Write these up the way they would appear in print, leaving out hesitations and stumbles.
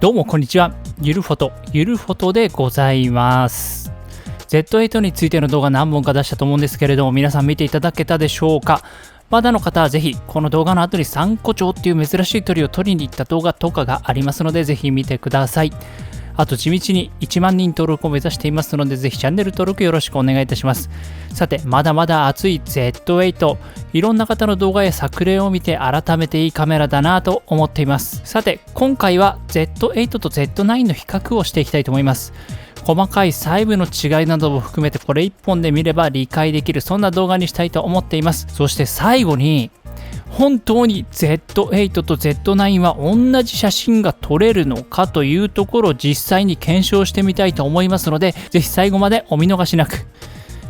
どうもこんにちは。ゆるフォトでございます。Z8 についての動画何本か出したと思うんですけれども、皆さん見ていただけたでしょうか。まだの方はぜひこの動画の後にサンコチョウっていう珍しい鳥を撮りに行った動画とかがありますので、ぜひ見てください。あと地道に1万人登録を目指していますので、ぜひチャンネル登録よろしくお願いいたします。さて、まだまだ熱い Z8、いろんな方の動画や作例を見て改めていいカメラだなと思っています。さて、今回は Z8 と Z9 の比較をしていきたいと思います。細かい細部の違いなども含めてこれ1本で見れば理解できる、そんな動画にしたいと思っています。そして最後に、本当に Z8 と Z9 は同じ写真が撮れるのかというところを実際に検証してみたいと思いますので、ぜひ最後までお見逃しなく。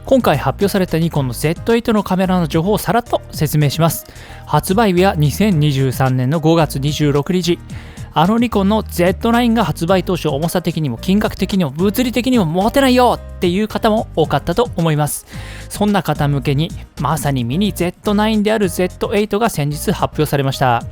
今回発表されたニコンの Z8 のカメラの情報をさらっと説明します。発売日は2023年の5月26日。ニコンの Z9 が発売当初、重さ的にも金額的にも物理的にも持てないよっていう方も多かったと思います。そんな方向けに、まさにミニ Z9 である Z8 が先日発表されました。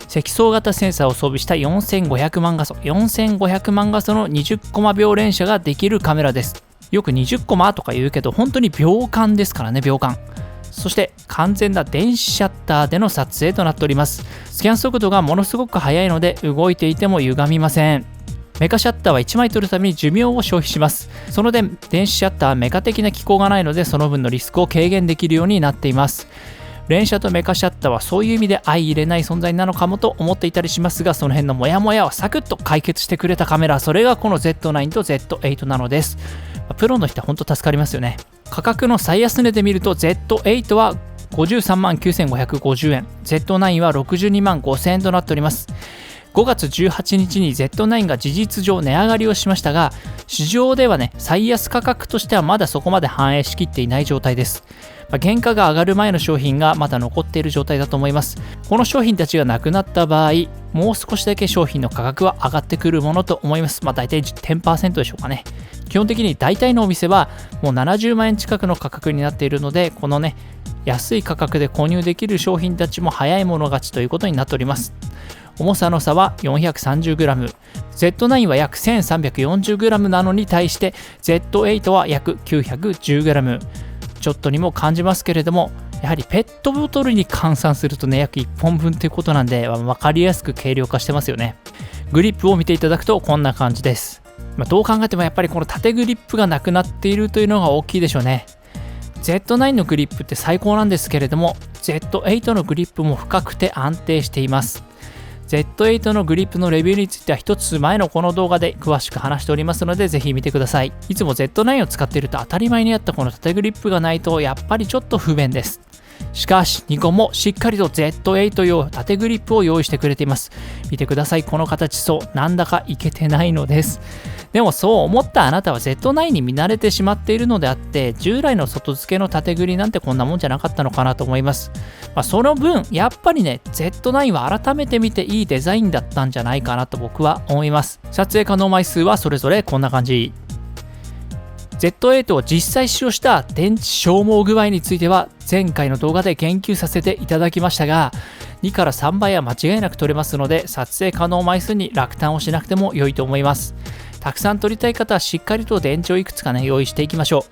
積層型センサーを装備した4500万画素の20コマ秒連写ができるカメラです。よく20コマとか言うけど、本当に秒間ですからね、秒間。そして完全な電子シャッターでの撮影となっております。スキャン速度がものすごく速いので、動いていても歪みません。メカシャッターは1枚撮るために寿命を消費します。その点、電子シャッターはメカ的な機構がないので、その分のリスクを軽減できるようになっています。連写とメカシャッターはそういう意味で相入れない存在なのかもと思っていたりしますが、その辺のモヤモヤをサクッと解決してくれたカメラ、それがこの Z9 と Z8 なのです。プロの人は本当助かりますよね。価格の最安値で見ると Z8 は53万9550円、Z9 は62万5000円となっております。5月18日に Z9 が事実上値上がりをしましたが、市場ではね、最安価格としてはまだそこまで反映しきっていない状態です。原価が上がる前の商品がまだ残っている状態だと思います。この商品たちがなくなった場合、もう少しだけ商品の価格は上がってくるものと思います。大体 10% でしょうかね。基本的に大体のお店はもう70万円近くの価格になっているので、このね、安い価格で購入できる商品たちも早い者勝ちということになっております。重さの差は 430g、Z9 は約 1340g なのに対して Z8 は約 910g。ちょっとにも感じますけれども、やはりペットボトルに換算するとね、約1本分ということなんで、分かりやすく軽量化してますよね。グリップを見ていただくとこんな感じです。どう考えてもやっぱりこの縦グリップがなくなっているというのが大きいでしょうね。Z9 のグリップって最高なんですけれども、Z8 のグリップも深くて安定しています。Z8 のグリップのレビューについては一つ前のこの動画で詳しく話しておりますので、ぜひ見てください。いつも Z9 を使っていると当たり前にあったこの縦グリップがないとやっぱりちょっと不便です。しかしニコンもしっかりと Z8 用縦グリップを用意してくれています。見てください、この形、そうなんだかいけてないのです。でもそう思ったあなたは Z9 に見慣れてしまっているのであって、従来の外付けの縦グリなんてこんなもんじゃなかったのかなと思います。その分やっぱりね、 Z9 は改めて見ていいデザインだったんじゃないかなと僕は思います。撮影可能枚数はそれぞれこんな感じ。Z8 を実際使用した電池消耗具合については前回の動画で言及させていただきましたが、2から3倍は間違いなく撮れますので、撮影可能枚数に落胆をしなくても良いと思います。たくさん撮りたい方はしっかりと電池をいくつかね、用意していきましょう。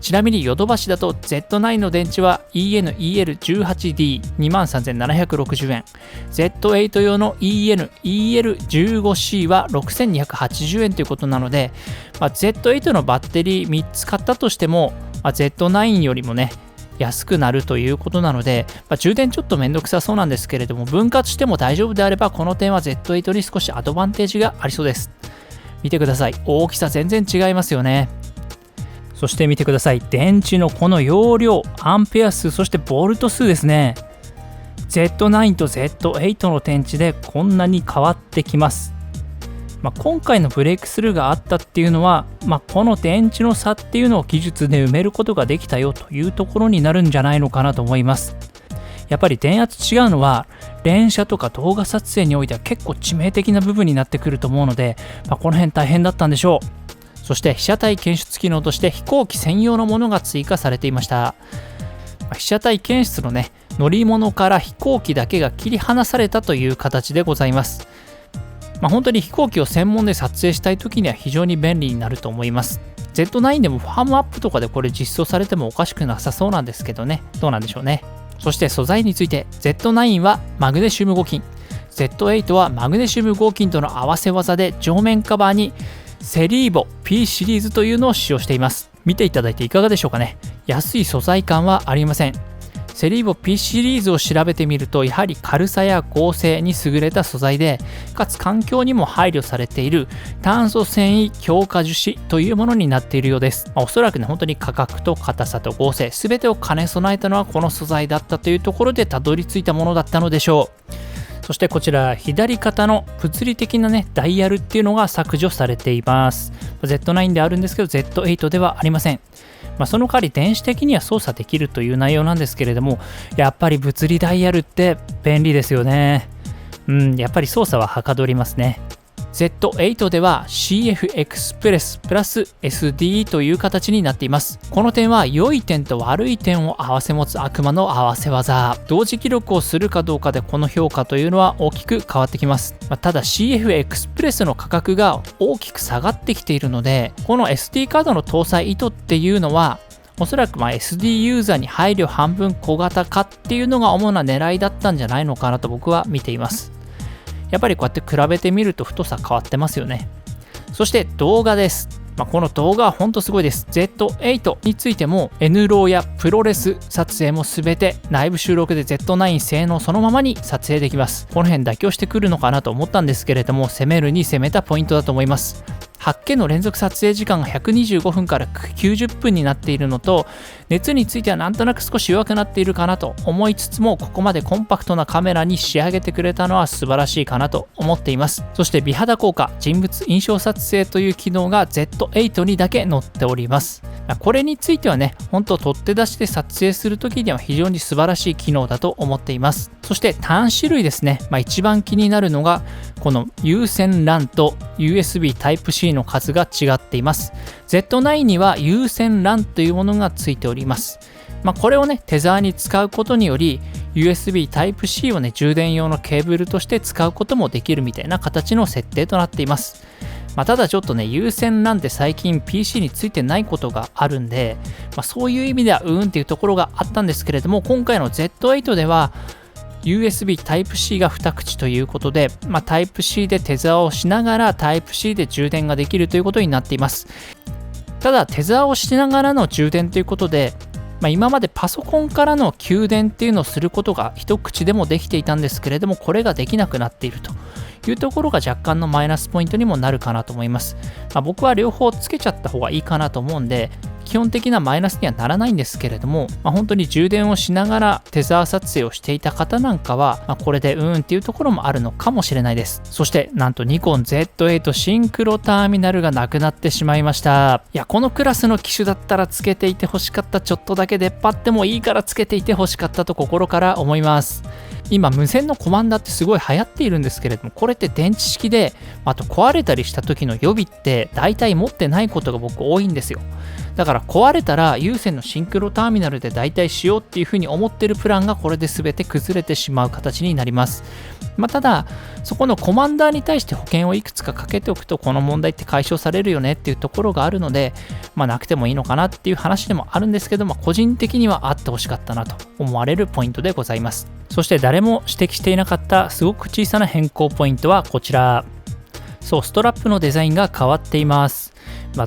ちなみにヨドバシだと Z9 の電池は EN-EL18D23,760 円、Z8 用の EN-EL15C は6280円ということなので、Z8 のバッテリー3つ買ったとしても、Z9 よりもね安くなるということなので、充電ちょっとめんどくさそうなんですけれども、分割しても大丈夫であればこの点は Z8 に少しアドバンテージがありそうです。見てください、大きさ全然違いますよね。そして見てください、電池のこの容量、アンペア数、そしてボルト数ですね。 Z9 と Z8 の電池でこんなに変わってきます。今回のブレイクスルーがあったっていうのは、この電池の差っていうのを技術で埋めることができたよというところになるんじゃないのかなと思います。やっぱり電圧違うのは連写とか動画撮影においては結構致命的な部分になってくると思うので、この辺大変だったんでしょう。そして被写体検出機能として飛行機専用のものが追加されていました。被写体検出の乗り物から飛行機だけが切り離されたという形でございます。本当に飛行機を専門で撮影したい時には非常に便利になると思います。Z9 でもファームアップとかでこれ実装されてもおかしくなさそうなんですけどね。どうなんでしょうね。そして素材について Z9 はマグネシウム合金、Z8 はマグネシウム合金との合わせ技で上面カバーにセリーボ P シリーズというのを使用しています。見ていただいていかがでしょうかね。安い素材感はありません。セリーボ P シリーズを調べてみると、やはり軽さや剛性に優れた素材で、かつ環境にも配慮されている炭素繊維強化樹脂というものになっているようです。おそらくね、本当に価格と硬さと剛性、全てを兼ね備えたのはこの素材だったというところでたどり着いたものだったのでしょう。そしてこちら左肩の物理的なねダイヤルっていうのが削除されています。 Z9 であるんですけど Z8 ではありません。その代わり電子的には操作できるという内容なんですけれども、やっぱり物理ダイヤルって便利ですよね。やっぱり操作ははかどりますね。Z8 では CF エクスプレスプラス SD という形になっています。この点は良い点と悪い点を併せ持つ悪魔の合わせ技。同時記録をするかどうかでこの評価というのは大きく変わってきます。ただ CF エクスプレスの価格が大きく下がってきているので、この SD カードの搭載意図っていうのはおそらくSD ユーザーに配慮半分小型化っていうのが主な狙いだったんじゃないのかなと僕は見ています。やっぱりこうやって比べてみると太さ変わってますよね。そして動画です。この動画は本当すごいです。Z8 についても N ローやプロレス撮影も全て内部収録で Z9 性能そのままに撮影できます。この辺妥協してくるのかなと思ったんですけれども、攻めるに攻めたポイントだと思います。8K の連続撮影時間が125分から90分になっているのと、熱についてはなんとなく少し弱くなっているかなと思いつつも、ここまでコンパクトなカメラに仕上げてくれたのは素晴らしいかなと思っています。そして美肌効果、人物印象撮影という機能が Z8 にだけ載っております。これについてはね、本当取って出して撮影するときには非常に素晴らしい機能だと思っています。そして端子類ですね。一番気になるのがこの有線 LAN と USB Type-C の数が違っています。Z9 には有線 LAN というものがついております。これをねテザーに使うことにより USB Type-C をね充電用のケーブルとして使うこともできるみたいな形の設定となっています。ただちょっとね有線 LAN って最近 PC についてないことがあるんで、そういう意味ではっていうところがあったんですけれども、今回の Z8 ではUSB Type-C が2口ということで、Type-C でテザーをしながら Type-C で充電ができるということになっています。ただテザーをしながらの充電ということで、今までパソコンからの給電っていうのをすることが一口でもできていたんですけれども、これができなくなっているというところが若干のマイナスポイントにもなるかなと思います。僕は両方つけちゃった方がいいかなと思うんで、基本的なマイナスにはならないんですけれども、本当に充電をしながらテザー撮影をしていた方なんかは、これでっていうところもあるのかもしれないです。そしてなんとニコン Z8 シンクロターミナルがなくなってしまいました。このクラスの機種だったらつけていてほしかった。ちょっとだけ出っ張ってもいいからつけていてほしかったと心から思います。今無線のコマンダってすごい流行っているんですけれども、これって電池式で、あと壊れたりした時の予備って大体持ってないことが僕多いんですよ。だから壊れたら有線のシンクロターミナルで大体しようっていうふうに思ってるプランがこれで全て崩れてしまう形になります。ただそこのコマンダーに対して保険をいくつかかけておくとこの問題って解消されるよねっていうところがあるので、なくてもいいのかなっていう話でもあるんですけど、個人的にはあってほしかったなと思われるポイントでございます。そして誰も指摘していなかったすごく小さな変更ポイントはこちら。ストラップのデザインが変わっています。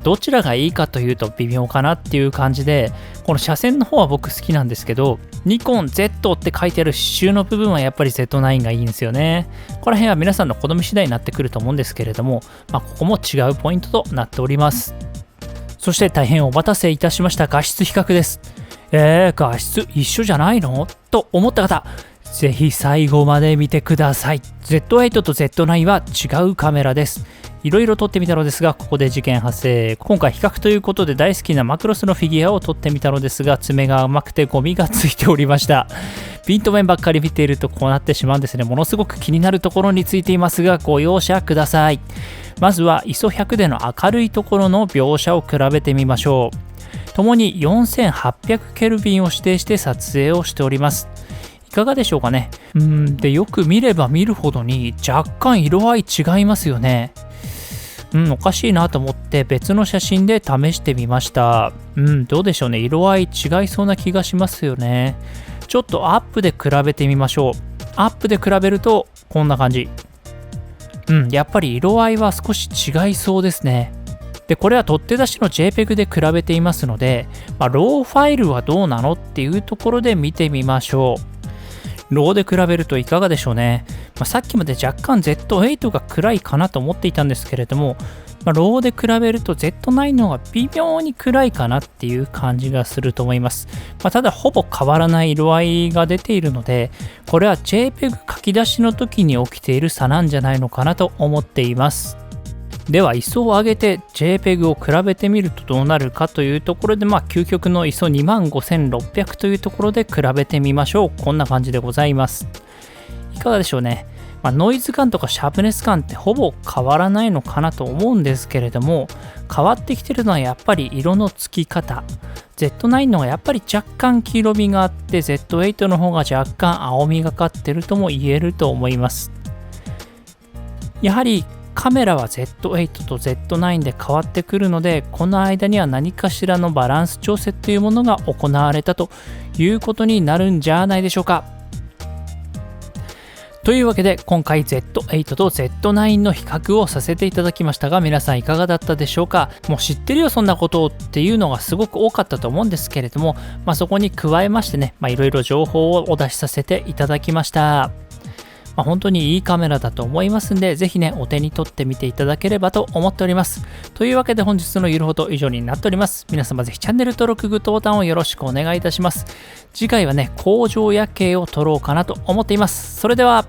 どちらがいいかというと微妙かなっていう感じで、この車線の方は僕好きなんですけど、ニコン Z って書いてある刺繍の部分はやっぱり Z9 がいいんですよね。この辺は皆さんの好み次第になってくると思うんですけれども、ここも違うポイントとなっております。そして大変お待たせいたしました画質比較です。画質一緒じゃないのと思った方、ぜひ最後まで見てください。Z8 と Z9 は違うカメラです。いろいろ撮ってみたのですが、ここで事件発生。今回比較ということで大好きなマクロスのフィギュアを撮ってみたのですが、爪が甘くてゴミがついておりました。ピント面ばっかり見ているとこうなってしまうんですね。ものすごく気になるところについていますが、ご容赦ください。まずは ISO100 での明るいところの描写を比べてみましょう。ともに4800ケルビンを指定して撮影をしております。かがでしょうかね。で、よく見れば見るほどに若干色合い違いますよね。おかしいなと思って別の写真で試してみました。どうでしょうね。色合い違いそうな気がしますよね。ちょっとアップで比べてみましょう。アップで比べるとこんな感じ。やっぱり色合いは少し違いそうですね。で、これは取って出しの JPEG で比べていますので、ローファイルはどうなのっていうところで見てみましょう。ローで比べるといかがでしょうね。さっきまで若干 Z8 が暗いかなと思っていたんですけれども、ローで比べると Z9 の方が微妙に暗いかなっていう感じがすると思います。ただほぼ変わらない色合いが出ているので、これは JPEG 書き出しの時に起きている差なんじゃないのかなと思っています。では ISO を上げて JPEG を比べてみるとどうなるかというところで、究極の ISO25600 というところで比べてみましょう。こんな感じでございます。いかがでしょうね。ノイズ感とかシャープネス感ってほぼ変わらないのかなと思うんですけれども、変わってきてるのはやっぱり色のつき方。Z9 の方がやっぱり若干黄色みがあって、Z8 の方が若干青みがかってるとも言えると思います。やはりカメラは Z8 と Z9 で変わってくるので、この間には何かしらのバランス調整というものが行われたということになるんじゃないでしょうか。というわけで今回 Z8 と Z9 の比較をさせていただきましたが、皆さんいかがだったでしょうか。もう知ってるよそんなことっていうのがすごく多かったと思うんですけれども、そこに加えましてね、いろいろ情報をお出しさせていただきました。本当にいいカメラだと思いますんで、ぜひね、お手に取ってみていただければと思っております。というわけで本日のゆるほど以上になっております。皆様ぜひチャンネル登録、グッドボタンをよろしくお願いいたします。次回はね、工場夜景を撮ろうかなと思っています。それでは。